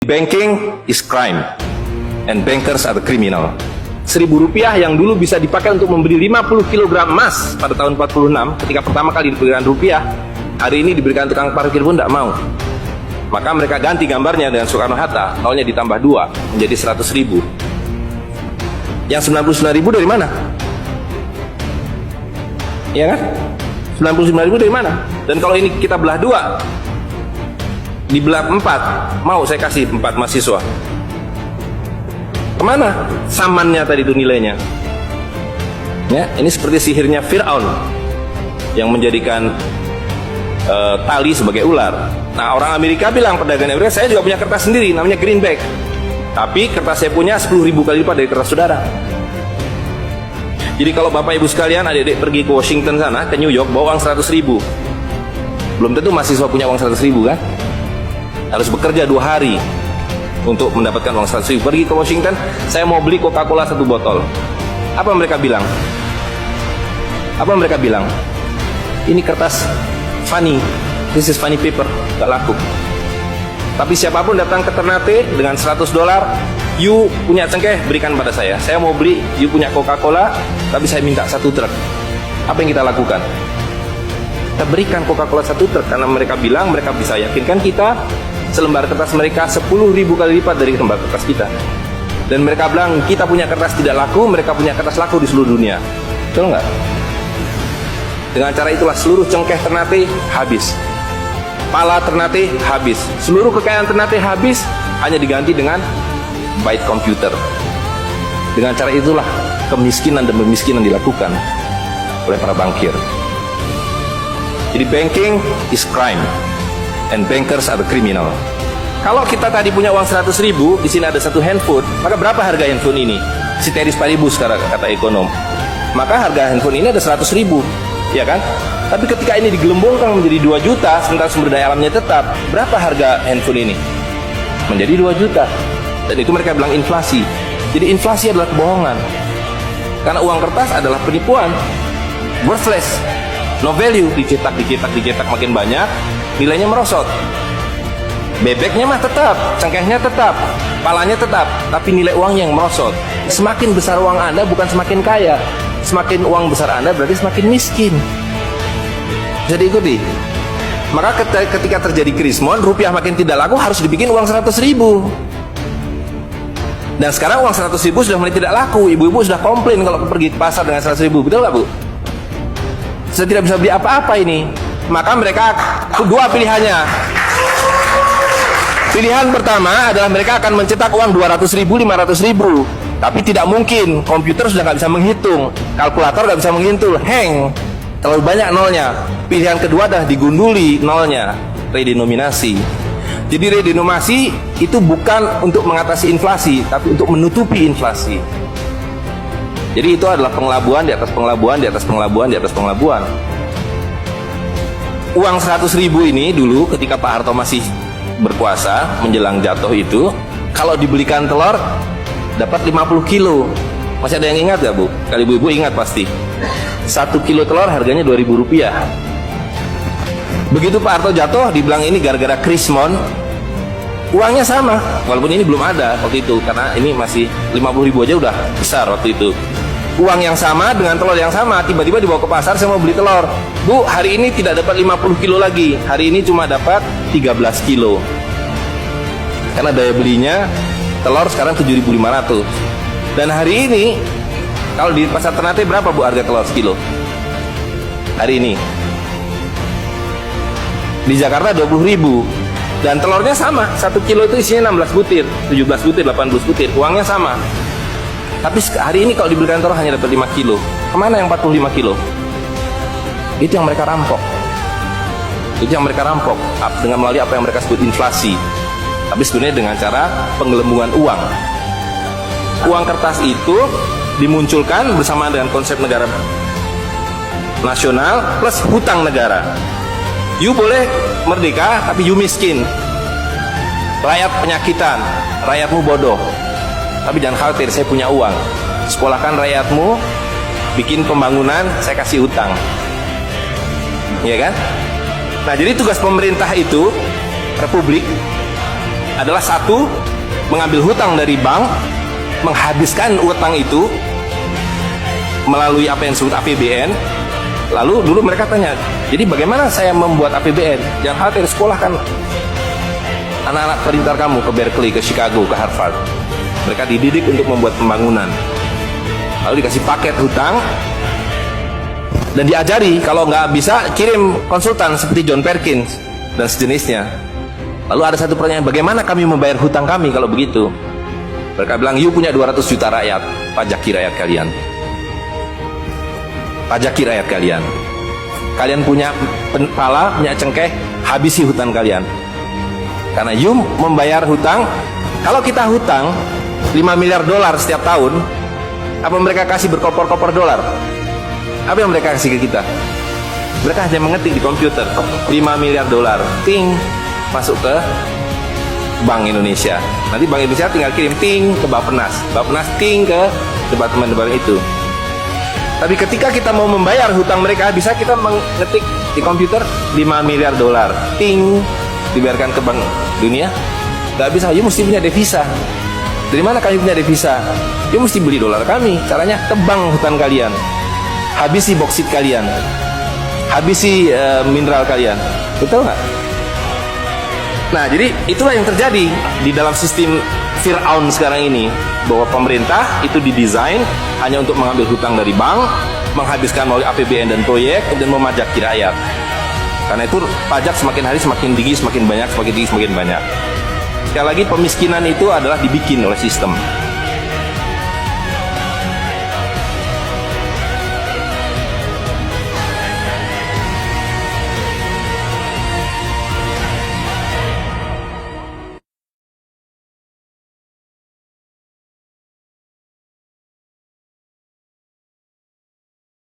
Banking is crime and bankers are the criminal. Rp1.000 yang dulu bisa dipakai untuk membeli 50 kg emas pada tahun 46 ketika pertama kali diberikan rupiah, hari ini diberikan tukang parkir pun tidak mau. Maka mereka ganti gambarnya dengan Soekarno-Hatta, nolnya ditambah 2 menjadi 100.000. Yang 99.000 dari mana? Iya kan? 99.000 dari mana? Dan kalau ini kita belah 2, dibelah 4, mau saya kasih 4 mahasiswa. Kemana samannya tadi itu nilainya? Ya, ini seperti sihirnya Fir'aun yang menjadikan tali sebagai ular. Nah, orang Amerika bilang, pedagang Amerika, saya juga punya kertas sendiri, namanya greenback. Tapi kertas saya punya 10.000 kali lipat dari kertas saudara. Jadi kalau Bapak Ibu sekalian, adik-adik pergi ke Washington sana, ke New York, bawa uang 100.000. Belum tentu mahasiswa punya uang 100.000 kan? Harus bekerja 2 hari untuk mendapatkan uang 100.000. Pergi ke Washington, saya mau beli Coca-Cola 1 botol. Apa mereka bilang? Apa mereka bilang? Ini kertas funny, this is funny paper, gak laku. Tapi siapapun datang ke Ternate dengan $100, you punya cengkeh, berikan pada saya. Saya mau beli, you punya Coca-Cola, tapi saya minta 1 truk. Apa yang kita lakukan? Kita berikan Coca-Cola 1 truk karena mereka bilang, mereka bisa yakinkan kita selembar kertas mereka 10.000 kali lipat dari lembar kertas kita. Dan mereka bilang kita punya kertas tidak laku, mereka punya kertas laku di seluruh dunia. Betul nggak? Dengan cara itulah seluruh cengkeh Ternate habis, pala Ternate habis, seluruh kekayaan Ternate habis, hanya diganti dengan byte komputer. Dengan cara itulah kemiskinan dan pemiskinan dilakukan oleh para bankir. Jadi banking is crime and bankers are the criminal. Kalau kita tadi punya uang 100.000, di sini ada 1 handphone, maka berapa harga handphone ini? Ceteris paribus kata ekonom. Maka harga handphone ini ada 100.000, ya kan? Tapi ketika ini digelembungkan menjadi 2 juta, sementara sumber daya alamnya tetap, berapa harga handphone ini? Menjadi 2 juta. Dan itu mereka bilang inflasi. Jadi inflasi adalah kebohongan. Karena uang kertas adalah penipuan, worthless, no value, dicetak makin banyak, nilainya merosot. Bebeknya mah tetap, cengkehnya tetap, palanya tetap, tapi nilai uangnya yang merosot. Semakin besar uang Anda bukan semakin kaya, semakin uang besar Anda berarti semakin miskin. Bisa diikuti. Maka ketika terjadi krismon, rupiah makin tidak laku, harus dibikin uang 100.000. Dan sekarang uang 100.000 sudah mulai tidak laku. Ibu-ibu sudah komplain kalau pergi ke pasar dengan 100.000, betul nggak Bu? Saya tidak bisa beli apa-apa ini. Maka mereka 2 pilihannya. Pilihan pertama adalah mereka akan mencetak uang 200.000, 500.000. Tapi tidak mungkin, komputer sudah nggak bisa menghitung, kalkulator nggak bisa menghitung, hang, terlalu banyak nolnya. Pilihan kedua adalah digunduli nolnya, redenominasi. Jadi redenominasi itu bukan untuk mengatasi inflasi, tapi untuk menutupi inflasi. Jadi itu adalah pengelabuan di atas pengelabuan, di atas pengelabuan, di atas pengelabuan. Uang 100.000 ini dulu ketika Pak Harto masih berkuasa menjelang jatuh itu, kalau dibelikan telur dapat 50 kilo. Masih ada yang ingat gak Bu? Kalau ibu-ibu ingat pasti. 1 kilo telur harganya Rp2.000. Begitu Pak Harto jatuh, dibilang ini gara-gara krismon. Uangnya sama, walaupun ini belum ada waktu itu, karena ini masih 50.000 aja udah besar waktu itu. Uang yang sama dengan telur yang sama, tiba-tiba dibawa ke pasar, saya mau beli telur. Bu, hari ini tidak dapat 50 kilo lagi, hari ini cuma dapat 13 kilo. Karena daya belinya telur sekarang 7.500. Dan hari ini kalau di pasar Ternate berapa Bu harga telur sekilo? Hari ini di Jakarta 20.000. Dan telurnya sama, 1 kilo itu isinya 16 butir, 17 butir, 18 butir, uangnya sama. Tapi hari ini kalau diberikan telur hanya dapat 5 kilo. Kemana yang 45 kilo? Itu yang mereka rampok. Itu yang mereka rampok dengan melalui apa yang mereka sebut inflasi. Tapi sebenarnya dengan cara penggelembungan uang. Uang kertas itu dimunculkan bersama dengan konsep negara nasional plus hutang negara. You boleh merdeka, tapi you miskin. Rakyat penyakitan, rakyatmu bodoh. Tapi jangan khawatir, saya punya uang. Sekolahkan rakyatmu, bikin pembangunan, saya kasih hutang. Iya kan? Nah, jadi tugas pemerintah itu, republik, adalah satu, mengambil hutang dari bank, menghabiskan utang itu melalui apa yang disebut APBN. Lalu dulu mereka tanya, jadi bagaimana saya membuat APBN? Jangan khawatir, sekolah kan anak-anak perintar kamu ke Berkeley, ke Chicago, ke Harvard. Mereka dididik untuk membuat pembangunan. Lalu dikasih paket hutang dan diajari kalau nggak bisa kirim konsultan seperti John Perkins dan sejenisnya. Lalu ada satu pertanyaan, bagaimana kami membayar hutang kami kalau begitu? Mereka bilang, you punya 200 juta rakyat, pajaki rakyat kalian. Pajaki rakyat kalian. Kalian punya pala, punya cengkeh, habisi hutang kalian. Karena you membayar hutang. Kalau kita hutang $5 miliar setiap tahun, apa mereka kasih berkoper-koper dolar? Apa yang mereka kasih ke kita? Mereka hanya mengetik di komputer $5 miliar, ting, masuk ke Bank Indonesia. Nanti Bank Indonesia tinggal kirim ting ke Bappenas, Bappenas ting ke departemen-departemen itu. Tapi ketika kita mau membayar hutang mereka, bisa kita mengetik di komputer $5 miliar, ting, dibiarkan ke Bank Dunia? Gak bisa, you mesti punya devisa. Dari mana kami punya devisa? You mesti beli dolar kami. Caranya tebang hutan kalian, habisi boksit kalian, habisi mineral kalian. Betul nggak? Nah, jadi itulah yang terjadi di dalam sistem Fir'aun sekarang ini, bahwa pemerintah itu didesain hanya untuk mengambil hutang dari bank, menghabiskan melalui APBN dan proyek, kemudian memajaki rakyat. Karena itu pajak semakin hari semakin tinggi, semakin banyak, semakin tinggi, semakin banyak. Sekali lagi, pemiskinan itu adalah dibikin oleh sistem.